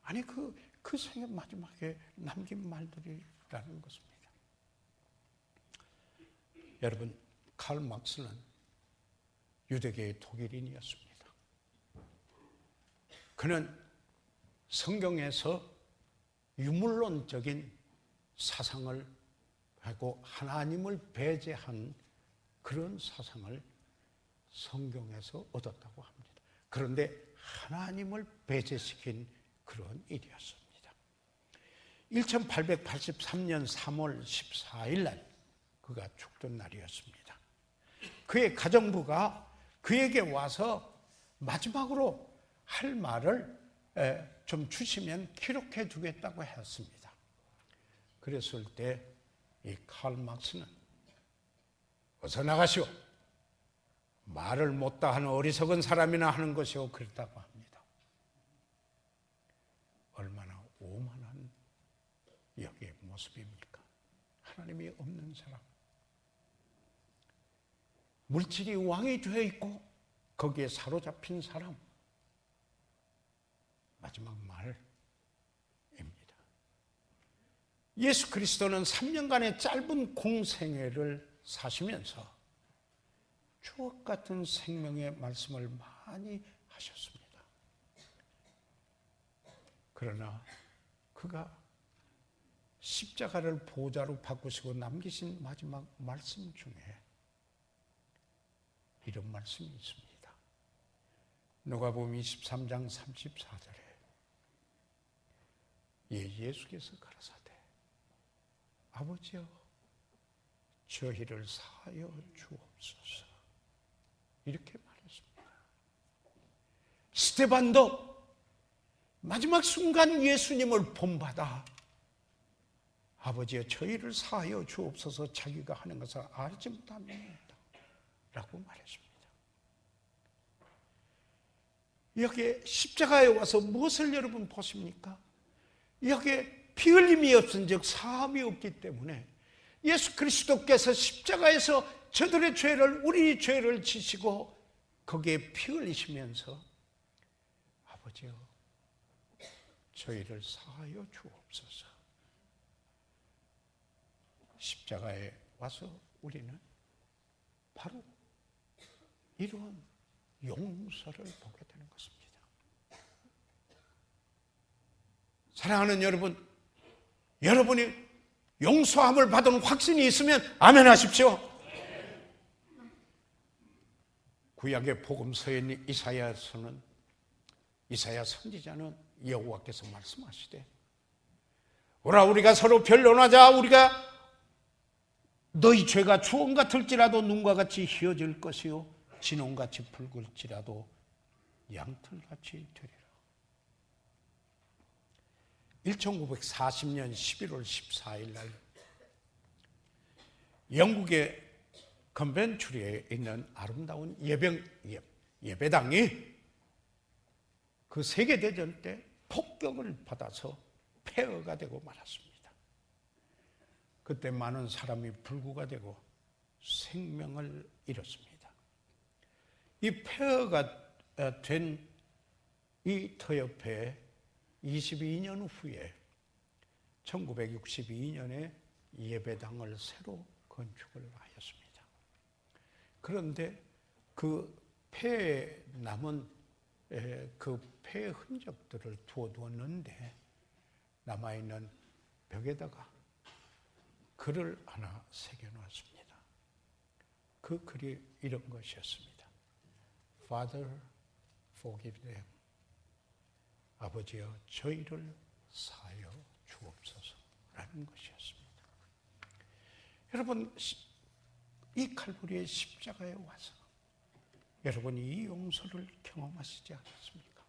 아니 그 생애 마지막에 남긴 말들이라는 것입니다. 여러분, 칼 막스는 유대계의 독일인이었습니다. 그는 성경에서 유물론적인 사상을 하고 하나님을 배제한 그런 사상을 성경에서 얻었다고 합니다. 그런데 하나님을 배제시킨 그런 일이었습니다. 1883년 3월 14일 날 그가 죽던 날이었습니다. 그의 가정부가 그에게 와서 마지막으로 할 말을 좀 주시면 기록해 주겠다고 했습니다. 그랬을 때 이 칼 막스는 어서 나가시오. 말을 못다 하는 어리석은 사람이나 하는 것이오. 그랬다고 합니다. 얼마나 오만한 여기의 모습입니까? 하나님이 없는 사람. 물질이 왕이 되어 있고 거기에 사로잡힌 사람. 마지막 말입니다. 예수 그리스도는 3년간의 짧은 공생애를 사시면서 추억 같은 생명의 말씀을 많이 하셨습니다. 그러나 그가 십자가를 보좌로 바꾸시고 남기신 마지막 말씀 중에 이런 말씀이 있습니다. 누가복음 23장 34절에 예수께서 가라사대 아버지여 저희를 사하여 주옵소서 이렇게 말했습니다. 스데반도 마지막 순간 예수님을 본받아 아버지여 저희를 사하여 주옵소서 자기가 하는 것을 알지 못합니다 라고 말했습니다. 여기에 십자가에 와서 무엇을 여러분 보십니까? 여기에 피 흘림이 없은즉 사함이 없기 때문에 예수 그리스도께서 십자가에서 저들의 죄를 우리 죄를 지시고 거기에 피 흘리시면서 아버지여 저희를 사하여 주옵소서. 십자가에 와서 우리는 바로 이러한 용서를 보게 되는 것입니다. 사랑하는 여러분, 여러분이 용서함을 받은 확신이 있으면 아멘 하십시오. 구약의 복음서에 있는 이사야 선지자는 여호와께서 말씀하시되 오라 우리가 서로 변론하자. 우리가 너희 죄가 주홍 같을지라도 눈과 같이 희어질 것이요 진홍같이 붉을지라도 양털같이 되리라. 1940년 11월 14일 날 영국의 컨벤츄리에 있는 아름다운 예배당이 그 세계대전 때 폭격을 받아서 폐허가 되고 말았습니다. 그때 많은 사람이 불구가 되고 생명을 잃었습니다. 이 폐허가 된 이 터협회에 22년 후에 1962년에 예배당을 새로 건축을 하였습니다. 그런데 그 폐에 남은 그 폐의 흔적들을 두었는데 남아있는 벽에다가 글을 하나 새겨놓았습니다. 그 글이 이런 것이었습니다. Father, forgive them. 아버지여 저희를 사하여 주옵소서라는 것이었습니다. 여러분, 이 칼부리의 십자가에 와서 여러분이 이 용서를 경험하시지 않았습니까?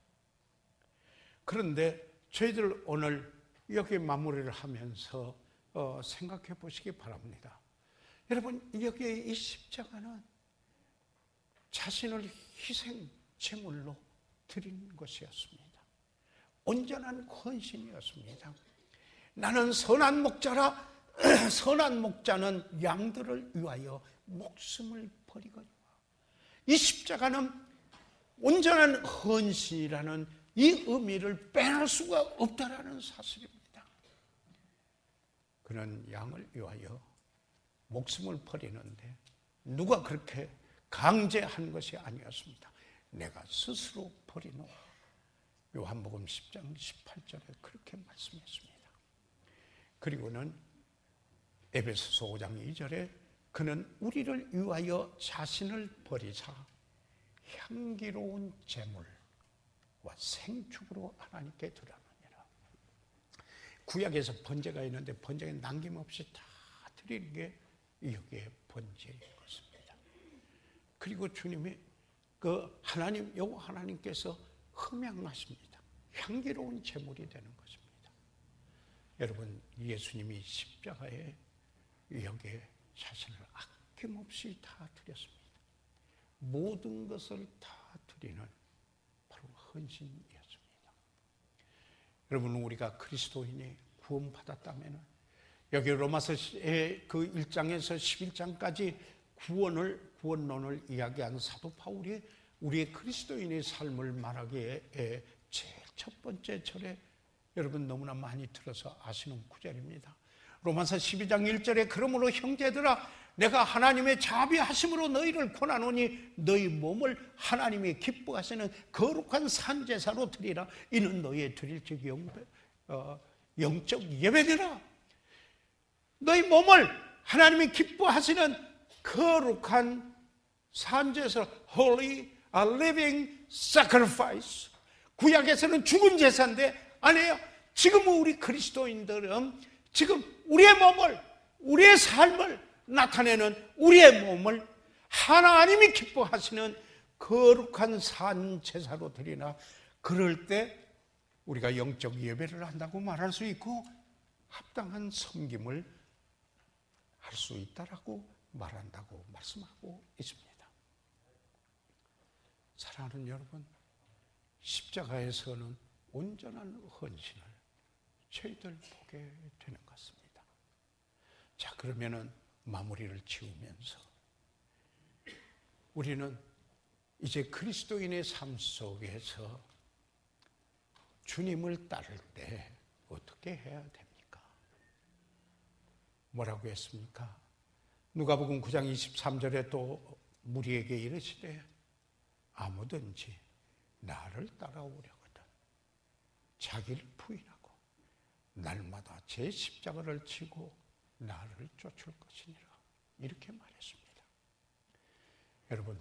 그런데 저희들 오늘 여기 마무리를 하면서 생각해 보시기 바랍니다. 여러분, 여기에 이 십자가는 자신을 희생 제물로 드린 것이었습니다. 온전한 헌신이었습니다. 나는 선한 목자라. 선한 목자는 양들을 위하여 목숨을 버리거니와. 이 십자가는 온전한 헌신이라는 이 의미를 빼놓을 수가 없다라는 사실입니다. 그는 양을 위하여 목숨을 버리는데 누가 그렇게 강제한 것이 아니었습니다. 내가 스스로 버리노. 요한복음 10장 18절에 그렇게 말씀했습니다. 그리고는 에베소서 5장 2절에 그는 우리를 위하여 자신을 버리사 향기로운 제물과 생축으로 하나님께 드렸느니라. 구약에서 번제가 있는데 번제에 남김없이 다 드리는 게 여기에 번제인 것입니다. 그리고 주님이 그 하나님, 여호와 하나님께서 흠양하십니다. 향기로운 제물이 되는 것입니다. 여러분, 예수님이 십자가에 여기에 자신을 아낌없이 다 드렸습니다. 모든 것을 다 드리는 바로 헌신이었습니다. 여러분, 우리가 그리스도인이 구원받았다면 여기 로마서의 그 1장에서 11장까지 구원론을 이야기한 사도 바울이 우리의 그리스도인의 삶을 말하기에 제일 첫 번째 절에 여러분 너무나 많이 들어서 아시는 구절입니다. 로마서 12장 1절에 그러므로 형제들아 내가 하나님의 자비하심으로 너희를 권하노니 너희 몸을 하나님이 기뻐하시는 거룩한 산제사로 드리라. 이는 너희의 드릴 즉 영적 예배되라. 너희 몸을 하나님이 기뻐하시는 거룩한 산제사, Holy Living Sacrifice. 구약에서는 죽은 제사인데 아니에요. 지금 우리 그리스도인들은 지금 우리의 몸을, 우리의 삶을 나타내는 우리의 몸을 하나님이 기뻐하시는 거룩한 산제사로 드리나. 그럴 때 우리가 영적 예배를 한다고 말할 수 있고 합당한 섬김을 할 수 있다라고 말한다고 말씀하고 있습니다. 사랑하는 여러분, 십자가에서는 온전한 헌신을 저희들 보게 되는 것 같습니다. 자, 그러면은 마무리를 지으면서 우리는 이제 그리스도인의 삶 속에서 주님을 따를 때 어떻게 해야 됩니까? 뭐라고 했습니까? 누가복음 9장 23절에 또 무리에게 이르시되 아무든지 나를 따라오려거든 자기를 부인하고 날마다 제 십자가를 지고 나를 쫓을 것이니라. 이렇게 말했습니다. 여러분,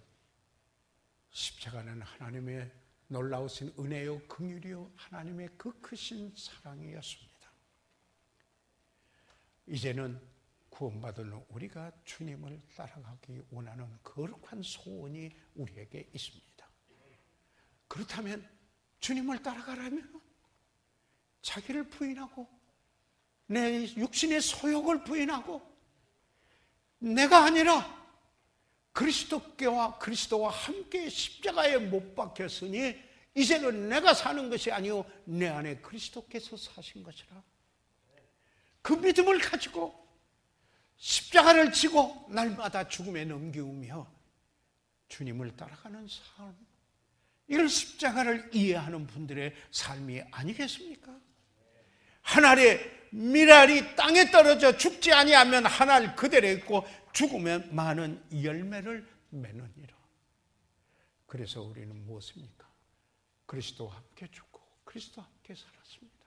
십자가는 하나님의 놀라우신 은혜요 긍휼이요 하나님의 그 크신 사랑이었습니다. 이제는 구원받은 우리가 주님을 따라가기 원하는 거룩한 소원이 우리에게 있습니다. 그렇다면 주님을 따라가려면 자기를 부인하고 내 육신의 소욕을 부인하고 내가 아니라 그리스도와 함께 십자가에 못 박혔으니 이제는 내가 사는 것이 아니요 내 안에 그리스도께서 사신 것이라. 그 믿음을 가지고 십자가를 지고 날마다 죽음에 넘기우며 주님을 따라가는 삶, 이런 십자가를 이해하는 분들의 삶이 아니겠습니까? 한 알의 밀알이 땅에 떨어져 죽지 아니하면 한 알 그대로 있고 죽으면 많은 열매를 맺느니라. 그래서 우리는 무엇입니까? 그리스도와 함께 죽고 그리스도와 함께 살았습니다.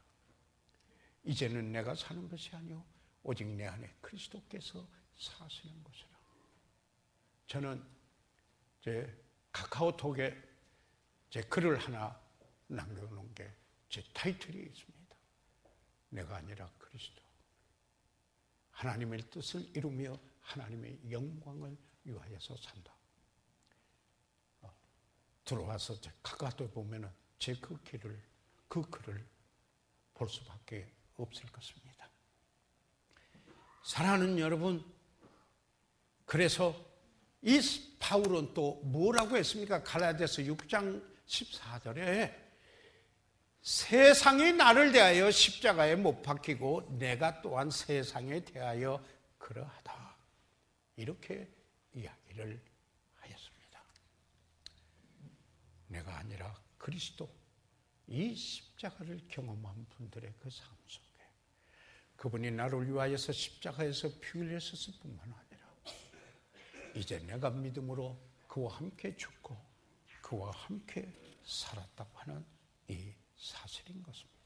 이제는 내가 사는 것이 아니오 오직 내 안에 그리스도께서 사시는 것이라. 저는 제 카카오톡에 제 글을 하나 남겨놓은 게 제 타이틀이 있습니다. 내가 아니라 그리스도. 하나님의 뜻을 이루며 하나님의 영광을 위하여서 산다. 들어와서 카카오톡 보면은 제 그 글을 볼 수밖에 없을 것입니다. 사랑하는 여러분, 그래서 이 바울은 또 뭐라고 했습니까? 갈라디아서 6장 14절에 세상이 나를 대하여 십자가에 못 박히고 내가 또한 세상에 대하여 그러하다. 이렇게 이야기를 하였습니다. 내가 아니라 그리스도, 이 십자가를 경험한 분들의 그 삶 속에 그분이 나를 위하여서 십자가에서 피 흘렸을 뿐만 아니라 이제 내가 믿음으로 그와 함께 죽고 그와 함께 살았다고 하는 이 사실인 것입니다.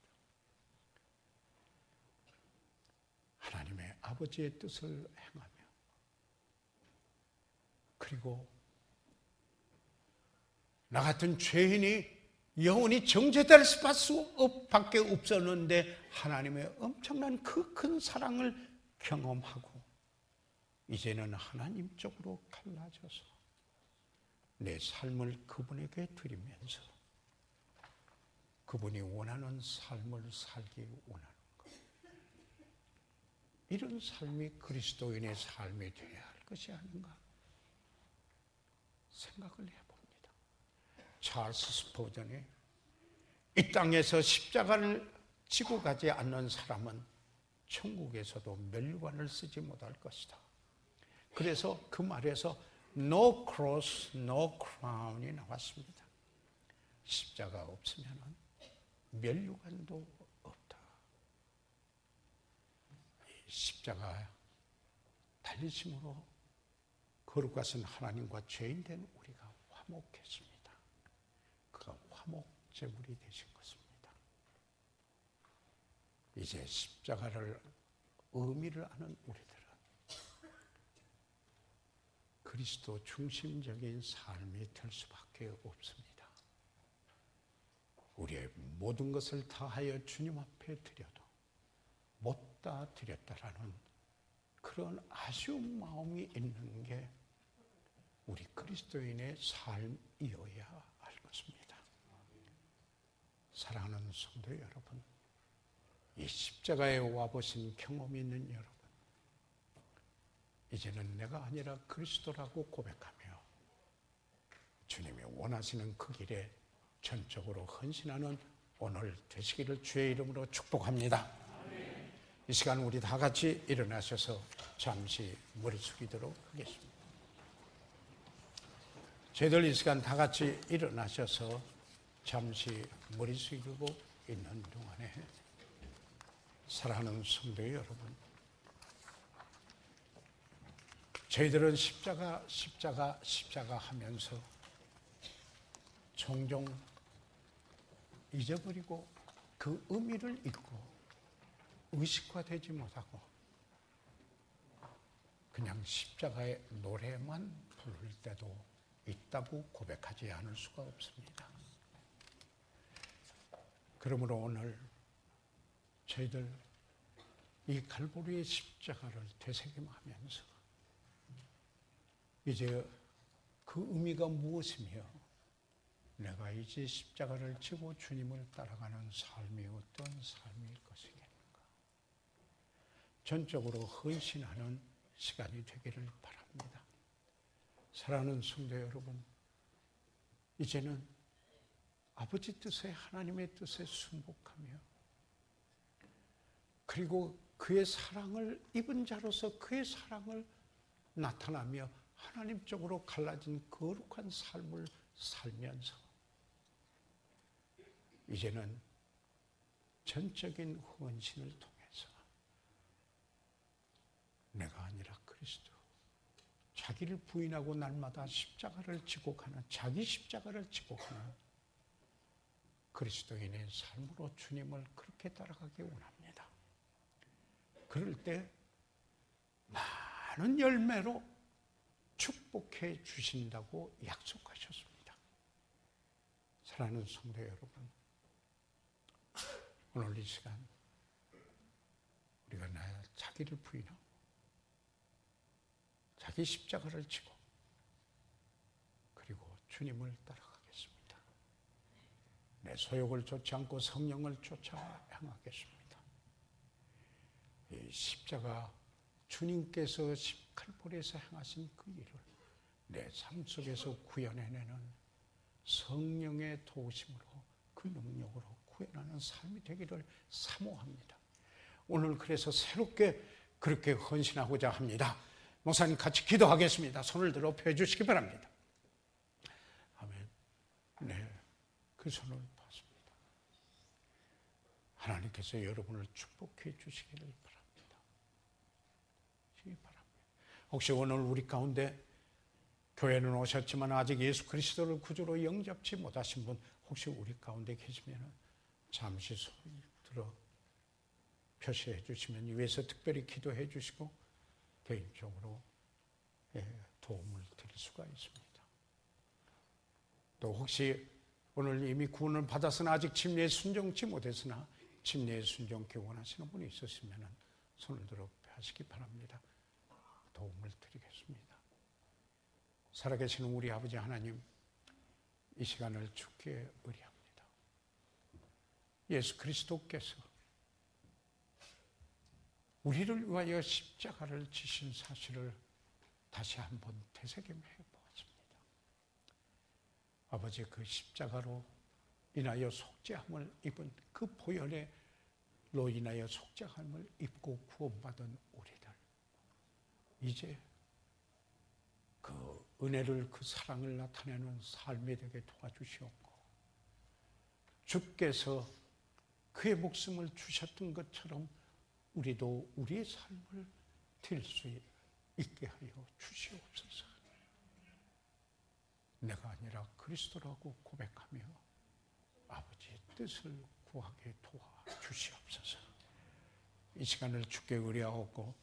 하나님의 아버지의 뜻을 행하며 그리고 나 같은 죄인이 영원히 정죄될 수밖에 없었는데 하나님의 엄청난 그 큰 사랑을 경험하고 이제는 하나님 쪽으로 갈라져서 내 삶을 그분에게 드리면서 그분이 원하는 삶을 살기 원하는 것. 이런 삶이 그리스도인의 삶이 되어야 할 것이 아닌가 생각을 해봅니다. 찰스 스포전이 이 땅에서 십자가를 지고 가지 않는 사람은 천국에서도 면류관을 쓰지 못할 것이다. 그래서 그 말에서 No cross, no crown이 나왔습니다. 십자가 없으면 면류관도 없다. 십자가 달리심으로 거룩하신 하나님과 죄인된 우리가 화목했습니다. 그가 화목제물이 되신 것입니다. 이제 십자가를 의미를 아는 우리들은 그리스도 중심적인 삶이 될 수밖에 없습니다. 우리의 모든 것을 다하여 주님 앞에 드려도 못다 드렸다라는 그런 아쉬운 마음이 있는 게 우리 그리스도인의 삶이어야 할 것입니다. 사랑하는 성도 여러분, 이 십자가에 와보신 경험이 있는 여러분, 이제는 내가 아니라 그리스도라고 고백하며 주님이 원하시는 그 길에 전적으로 헌신하는 오늘 되시기를 주의 이름으로 축복합니다. 이 시간 우리 다 같이 일어나셔서 잠시 머리 숙이도록 하겠습니다. 저희들 이 시간 다 같이 일어나셔서 잠시 머리 숙이고 있는 동안에 사랑하는 성도 여러분, 저희들은 십자가 하면서 종종 잊어버리고 그 의미를 잊고 의식화되지 못하고 그냥 십자가의 노래만 부를 때도 있다고 고백하지 않을 수가 없습니다. 그러므로 오늘 저희들 이 갈보리의 십자가를 되새김하면서 이제 그 의미가 무엇이며 내가 이제 십자가를 지고 주님을 따라가는 삶이 어떤 삶일 것이겠는가, 전적으로 헌신하는 시간이 되기를 바랍니다. 사랑하는 성도 여러분, 이제는 아버지 뜻에, 하나님의 뜻에 순복하며 그리고 그의 사랑을 입은 자로서 그의 사랑을 나타나며 하나님 쪽으로 갈라진 거룩한 삶을 살면서 이제는 전적인 헌신을 통해서 내가 아니라 그리스도, 자기를 부인하고 날마다 십자가를 지고 가는, 자기 십자가를 지고 가는 그리스도인의 삶으로 주님을 그렇게 따라가기 원합니다. 그럴 때 많은 열매로 축복해 주신다고 약속하셨습니다. 사랑하는 성도 여러분, 오늘 이 시간 우리가 자기를 부인하고 자기 십자가를 지고 그리고 주님을 따라가겠습니다. 내 소욕을 쫓지 않고 성령을 쫓아 행하겠습니다. 이 십자가, 주님께서 십칼보리에서 행하신 그 일을 내 삶 속에서 구현해내는 성령의 도우심으로, 그 능력으로 구현하는 삶이 되기를 사모합니다. 오늘 그래서 새롭게 그렇게 헌신하고자 합니다. 목사님 같이 기도하겠습니다. 손을 들어 펴 주시기 바랍니다. 아멘. 네, 그 손을 봤습니다. 하나님께서 여러분을 축복해 주시기를 바랍니다. 혹시 오늘 우리 가운데 교회는 오셨지만 아직 예수 그리스도를 구주로 영접치 못하신 분 혹시 우리 가운데 계시면 잠시 손 들어 표시해 주시면 위에서 특별히 기도해 주시고 개인적으로 도움을 드릴 수가 있습니다. 또 혹시 오늘 이미 구원을 받았으나 아직 침례에 순종치 못했으나 침례에 순종기 원하시는 분이 있으시면 손을 들어 하시기 바랍니다. 도움을 드리겠습니다. 살아계시는 우리 아버지 하나님, 이 시간을 주께 의뢰합니다. 예수 그리스도께서 우리를 위하여 십자가를 지신 사실을 다시 한번 되새김해 보았습니다. 아버지, 그 십자가로 인하여 속죄함을 입은 그 보혈로 인하여 속죄함을 입고 구원받은 우리들, 이제 그 은혜를, 그 사랑을 나타내는 삶이 되게 도와주시옵고, 주께서 그의 목숨을 주셨던 것처럼 우리도 우리의 삶을 드릴 수 있게 하여 주시옵소서. 내가 아니라 그리스도라고 고백하며 아버지의 뜻을 구하게 도와주시옵소서. 이 시간을 주께 의뢰하옵고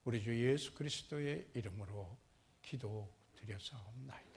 우리 주 예수 그리스도의 이름으로 기도드렸사옵나이다.